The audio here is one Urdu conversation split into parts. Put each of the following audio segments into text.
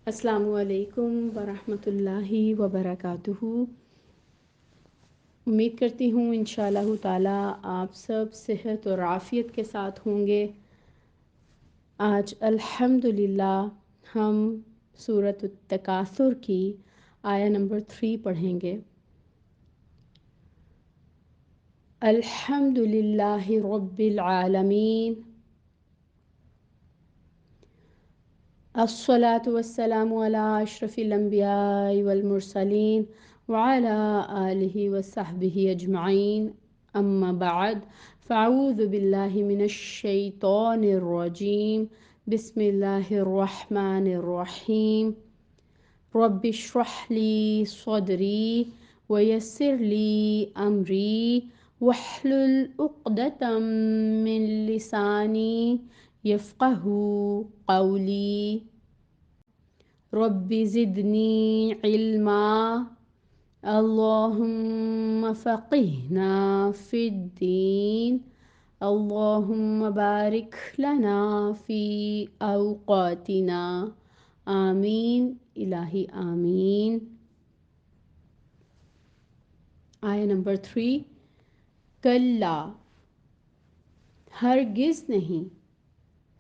السلام علیکم ورحمۃ اللہ وبرکاتہ۔ امید کرتی ہوں انشاءاللہ تعالی آپ سب صحت اور عافیت کے ساتھ ہوں گے۔ آج الحمدللہ ہم سورۃ التکاثر کی آیہ نمبر 3 پڑھیں گے۔ الحمدللہ رب العالمین، الصلاة والسلام علی اشرف الانبیاء والمرسلین وعلی آلہ وصحبہ اجمعین، اما بعد فاعوذ باللہ من الشیطان الرجیم، بسم اللہ الرحمن الرحیم۔ رب اشرح لی صدری ویسر لی امری واحلل عقدۃ من لسانی یفقہ قولی۔ رب زدنی علما، اللہم فقہنا فی الدین، اللہم بارک لنا فی اوقاتنا، آمین الہی آمین۔ آیہ نمبر 3، کلا ہرگز نہیں،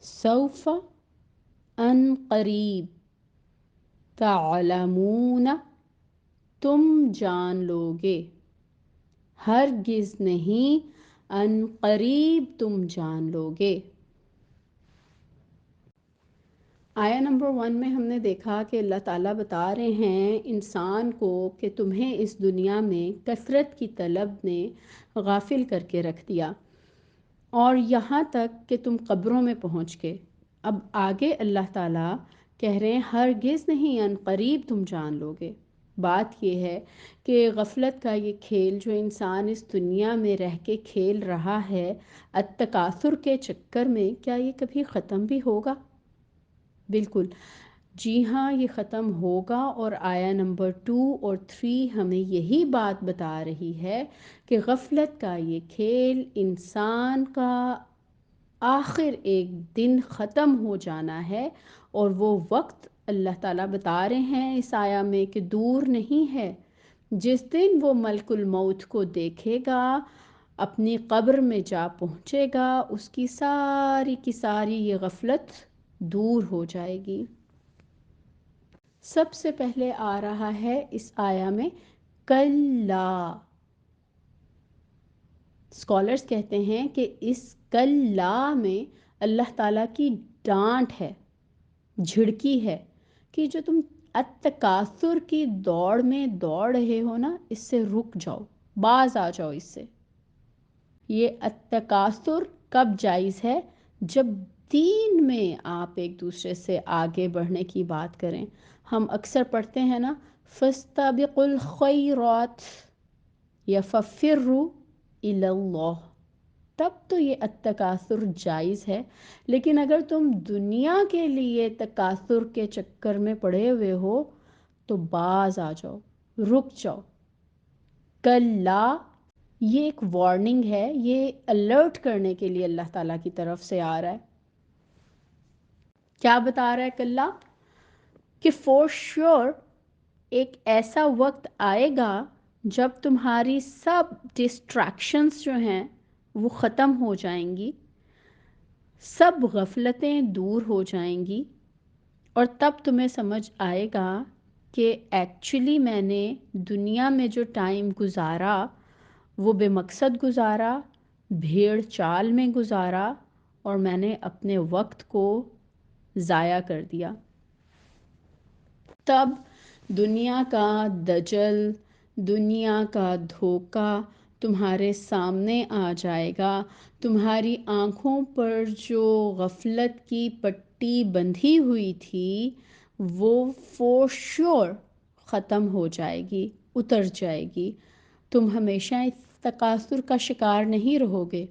سوف ان قریب، تعلمون تم جان لوگے، ہرگز نہیں ان قریب تم جان لوگے۔ آیہ نمبر 1 میں ہم نے دیکھا کہ اللہ تعالیٰ بتا رہے ہیں انسان کو کہ تمہیں اس دنیا میں کثرت کی طلب نے غافل کر کے رکھ دیا، اور یہاں تک کہ تم قبروں میں پہنچ گئے۔ اب آگے اللہ تعالیٰ کہہ رہے ہیں ہرگز نہیں، ان قریب تم جان لوگے۔ بات یہ ہے کہ غفلت کا یہ کھیل جو انسان اس دنیا میں رہ کے کھیل رہا ہے، التکاثر کے چکر میں، کیا یہ کبھی ختم بھی ہوگا؟ بالکل جی ہاں، یہ ختم ہوگا، اور آیہ نمبر 2 اور 3 ہمیں یہی بات بتا رہی ہے کہ غفلت کا یہ کھیل انسان کا آخر ایک دن ختم ہو جانا ہے، اور وہ وقت اللہ تعالیٰ بتا رہے ہیں اس آیہ میں کہ دور نہیں ہے، جس دن وہ ملک الموت کو دیکھے گا، اپنی قبر میں جا پہنچے گا، اس کی ساری یہ غفلت دور ہو جائے گی۔ سب سے پہلے آ رہا ہے اس آیہ میں کلا۔ اسکالرز کہتے ہیں کہ اس کلا میں اللہ تعالیٰ کی ڈانٹ ہے، جھڑکی ہے کہ جو تم التکاثر کی دوڑ میں دوڑ رہے ہو نا، اس سے رک جاؤ، باز آ جاؤ اس سے۔ یہ التکاثر کب جائز ہے؟ جب دین میں آپ ایک دوسرے سے آگے بڑھنے کی بات کریں۔ ہم اکثر پڑھتے ہیں نا، فَاسْتَبِقُوا الْخَيْرَاتِ یا فَفِرُّوا إِلَى اللَّهِ، تب تو یہ التکاثر جائز ہے۔ لیکن اگر تم دنیا کے لیے تکاثر کے چکر میں پڑے ہوئے ہو تو باز آ جاؤ، رک جاؤ۔ کلا، یہ ایک وارننگ ہے، یہ الرٹ کرنے کے لیے اللہ تعالیٰ کی طرف سے آ رہا ہے۔ کیا بتا رہا ہے کلا؟ کہ فور شیور ایک ایسا وقت آئے گا جب تمہاری سب ڈسٹریکشنز جو ہیں وہ ختم ہو جائیں گی، سب غفلتیں دور ہو جائیں گی، اور تب تمہیں سمجھ آئے گا کہ ایکچولی میں نے دنیا میں جو ٹائم گزارا وہ بے مقصد گزارا، بھیڑ چال میں گزارا، اور میں نے اپنے وقت کو ضائع کر دیا۔ تب دنیا کا دجل، دنیا کا دھوکہ تمہارے سامنے آ جائے گا، تمہاری آنکھوں پر جو غفلت کی پٹی بندھی ہوئی تھی وہ فور شیور ختم ہو جائے گی، اتر جائے گی۔ تم ہمیشہ اس تکاثر کا شکار نہیں رہو گے،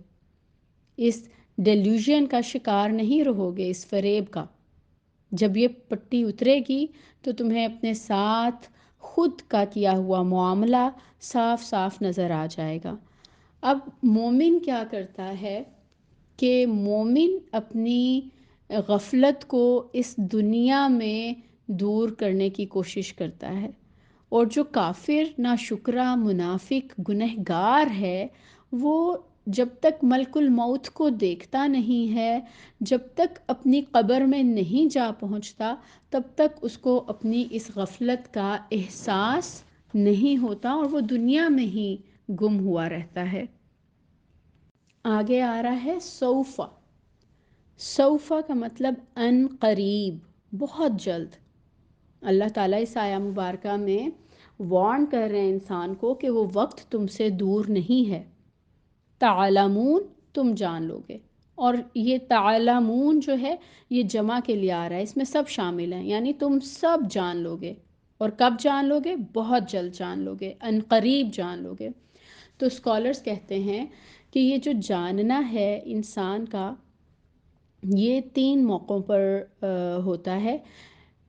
اس ڈیلیوژن کا شکار نہیں رہو گے، اس فریب کا۔ جب یہ پٹی اترے گی تو تمہیں اپنے ساتھ خود کا کیا ہوا معاملہ صاف صاف نظر آ جائے گا۔ اب مومن کیا کرتا ہے کہ مومن اپنی غفلت کو اس دنیا میں دور کرنے کی کوشش کرتا ہے، اور جو کافر، ناشکرا، منافق، گنہگار ہے، وہ جب تک ملک الموت کو دیکھتا نہیں ہے، جب تک اپنی قبر میں نہیں جا پہنچتا، تب تک اس کو اپنی اس غفلت کا احساس نہیں ہوتا، اور وہ دنیا میں ہی گم ہوا رہتا ہے۔ آگے آ رہا ہے سوفا۔ سوفا کا مطلب ان قریب، بہت جلد۔ اللہ تعالیٰ اس آیہ مبارکہ میں وارن کر رہے ہیں انسان کو کہ وہ وقت تم سے دور نہیں ہے۔ تعلمون، تم جان لو گے، اور یہ تعلمون جو ہے یہ جمع کے لیے آ رہا ہے، اس میں سب شامل ہیں، یعنی تم سب جان لو گے۔ اور کب جان لو گے؟ بہت جلد جان لو گے، ان قریب جان لو گے۔ تو اسکالرز کہتے ہیں کہ یہ جو جاننا ہے انسان کا، یہ 3 موقعوں پر ہوتا ہے۔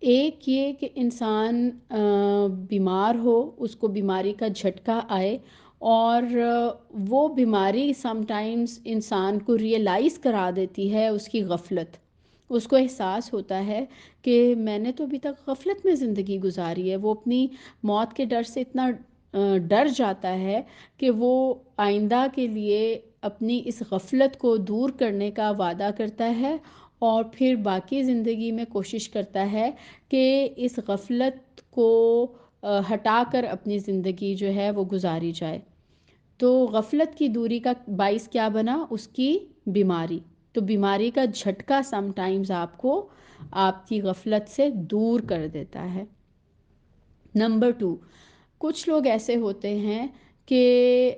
ایک یہ کہ انسان بیمار ہو، اس کو بیماری کا جھٹکا آئے، اور وہ بیماری سم ٹائمز انسان کو ریئلائز کرا دیتی ہے اس کی غفلت۔ اس کو احساس ہوتا ہے کہ میں نے تو ابھی تک غفلت میں زندگی گزاری ہے۔ وہ اپنی موت کے ڈر سے اتنا ڈر جاتا ہے کہ وہ آئندہ کے لیے اپنی اس غفلت کو دور کرنے کا وعدہ کرتا ہے، اور پھر باقی زندگی میں کوشش کرتا ہے کہ اس غفلت کو ہٹا کر اپنی زندگی جو ہے وہ گزاری جائے۔ تو غفلت کی دوری کا باعث کیا بنا؟ اس کی بیماری۔ تو بیماری کا جھٹکا سم ٹائمز آپ کو آپ کی غفلت سے دور کر دیتا ہے۔ نمبر 2، کچھ لوگ ایسے ہوتے ہیں کہ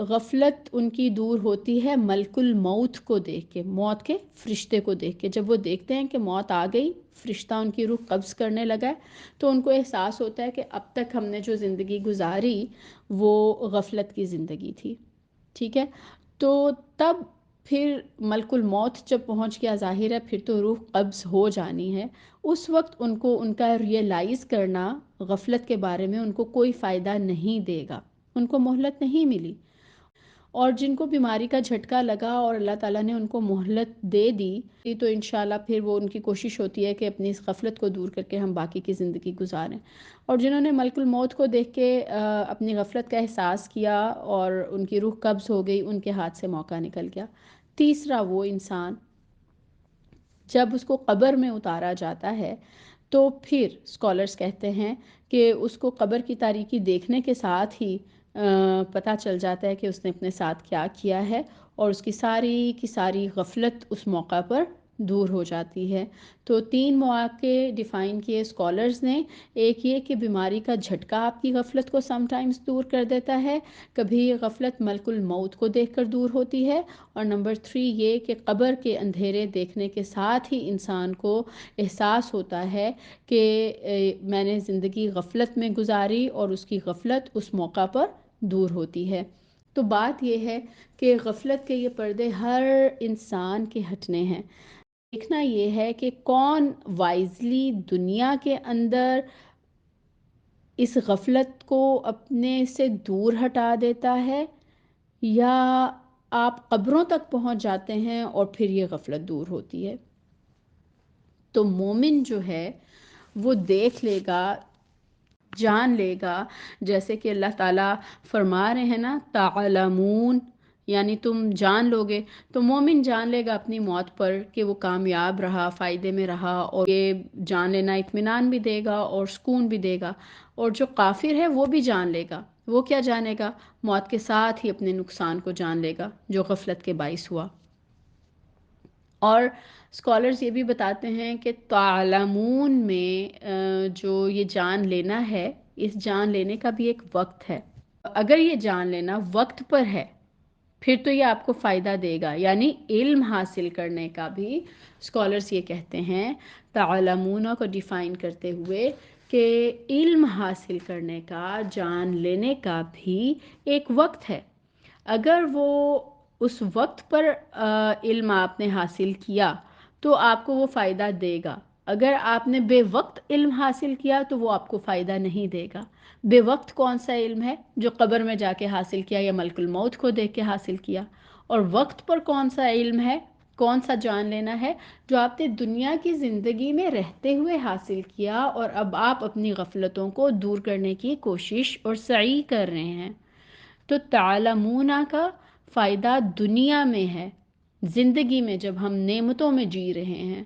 غفلت ان کی دور ہوتی ہے ملک الموت کو دیکھ کے، موت کے فرشتے کو دیکھ کے۔ جب وہ دیکھتے ہیں کہ موت آ گئی، فرشتہ ان کی روح قبض کرنے لگا ہے، تو ان کو احساس ہوتا ہے کہ اب تک ہم نے جو زندگی گزاری وہ غفلت کی زندگی تھی، ٹھیک ہے؟ تو تب پھر ملک الموت جب پہنچ گیا، ظاہر ہے پھر تو روح قبض ہو جانی ہے۔ اس وقت ان کو ان کا ریئلائز کرنا غفلت کے بارے میں ان کو کوئی فائدہ نہیں دے گا، ان کو مہلت نہیں ملی۔ اور جن کو بیماری کا جھٹکا لگا اور اللہ تعالیٰ نے ان کو مہلت دے دی، تو انشاءاللہ پھر وہ ان کی کوشش ہوتی ہے کہ اپنی اس غفلت کو دور کر کے ہم باقی کی زندگی گزاریں۔ اور جنہوں نے ملک الموت کو دیکھ کے اپنی غفلت کا احساس کیا اور ان کی روح قبض ہو گئی، ان کے ہاتھ سے موقع نکل گیا۔ تیسرا، وہ انسان جب اس کو قبر میں اتارا جاتا ہے تو پھر اسکالرز کہتے ہیں کہ اس کو قبر کی تاریکی دیکھنے کے ساتھ ہی پتہ چل جاتا ہے کہ اس نے اپنے ساتھ کیا کیا ہے، اور اس کی ساری کی ساری غفلت اس موقع پر دور ہو جاتی ہے۔ تو 3 مواقع ڈیفائن کیے اسکالرز نے۔ ایک یہ کہ بیماری کا جھٹکا آپ کی غفلت کو سم ٹائمز دور کر دیتا ہے، کبھی یہ غفلت ملک الموت کو دیکھ کر دور ہوتی ہے، اور نمبر 3 یہ کہ قبر کے اندھیرے دیکھنے کے ساتھ ہی انسان کو احساس ہوتا ہے کہ میں نے زندگی غفلت میں گزاری، اور اس کی غفلت اس موقع پر دور ہوتی ہے۔ تو بات یہ ہے کہ غفلت کے یہ پردے ہر انسان کے ہٹنے ہیں۔ دیکھنا یہ ہے کہ کون وائزلی دنیا کے اندر اس غفلت کو اپنے سے دور ہٹا دیتا ہے، یا آپ قبروں تک پہنچ جاتے ہیں اور پھر یہ غفلت دور ہوتی ہے۔ تو مومن جو ہے وہ دیکھ لے گا، جان لے گا، جیسے کہ اللہ تعالیٰ فرما رہے ہیں نا تعلمون، یعنی تم جان لو گے۔ تو مومن جان لے گا اپنی موت پر کہ وہ کامیاب رہا، فائدے میں رہا، اور یہ جان لینا اطمینان بھی دے گا اور سکون بھی دے گا۔ اور جو کافر ہے وہ بھی جان لے گا، وہ کیا جانے گا؟ موت کے ساتھ ہی اپنے نقصان کو جان لے گا جو غفلت کے باعث ہوا۔ اور اسکالرز یہ بھی بتاتے ہیں کہ تعلمون میں جو یہ جان لینا ہے، اس جان لینے کا بھی ایک وقت ہے۔ اگر یہ جان لینا وقت پر ہے پھر تو یہ آپ کو فائدہ دے گا، یعنی علم حاصل کرنے کا بھی اسکالرز یہ کہتے ہیں تعلمون کو ڈیفائن کرتے ہوئے کہ علم حاصل کرنے کا، جان لینے کا بھی ایک وقت ہے۔ اگر وہ اس وقت پر علم آپ نے حاصل کیا تو آپ کو وہ فائدہ دے گا۔ اگر آپ نے بے وقت علم حاصل کیا تو وہ آپ کو فائدہ نہیں دے گا۔ بے وقت کون سا علم ہے؟ جو قبر میں جا کے حاصل کیا یا ملک الموت کو دیکھ کے حاصل کیا۔ اور وقت پر کون سا علم ہے؟ کون سا جان لینا ہے؟ جو آپ نے دنیا کی زندگی میں رہتے ہوئے حاصل کیا اور اب آپ اپنی غفلتوں کو دور کرنے کی کوشش اور سعی کر رہے ہیں۔ تو تعلمون کا فائدہ دنیا میں ہے، زندگی میں جب ہم نعمتوں میں جی رہے ہیں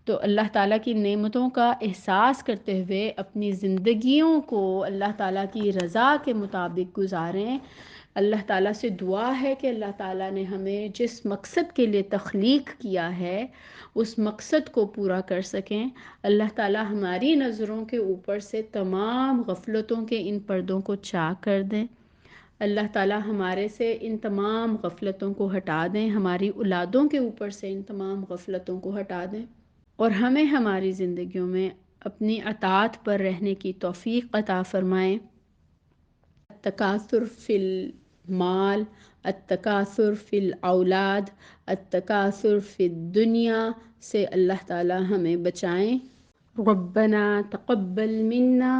تو اللہ تعالیٰ کی نعمتوں کا احساس کرتے ہوئے اپنی زندگیوں کو اللہ تعالیٰ کی رضا کے مطابق گزاریں۔ اللہ تعالیٰ سے دعا ہے کہ اللہ تعالیٰ نے ہمیں جس مقصد کے لیے تخلیق کیا ہے اس مقصد کو پورا کر سکیں۔ اللہ تعالیٰ ہماری نظروں کے اوپر سے تمام غفلتوں کے ان پردوں کو چاک کر دیں۔ اللہ تعالیٰ ہمارے سے ان تمام غفلتوں کو ہٹا دیں، ہماری اولادوں کے اوپر سے ان تمام غفلتوں کو ہٹا دیں، اور ہمیں ہماری زندگیوں میں اپنی اطاعت پر رہنے کی توفیق عطا فرمائیں۔ التکاثر فی المال، التکاثر فی الاولاد، التکاثر فی الدنیا سے اللہ تعالیٰ ہمیں بچائیں۔ ربنا تقبل منا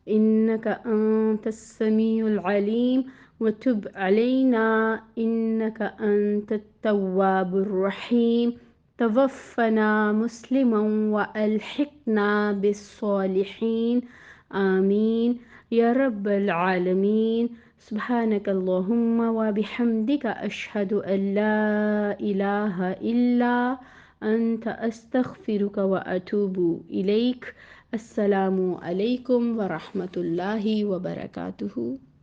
انك انت السميع العليم وتب علينا انك انت التواب الرحيم توفنا مسلما والحقنا بالصالحين آمين يا رب العالمين سبحانك اللهم وبحمدك أشهد أن لا إله إلا أنت أستغفرك وأتوب إليك۔ السلام علیکم ورحمۃ اللہ وبرکاتہ۔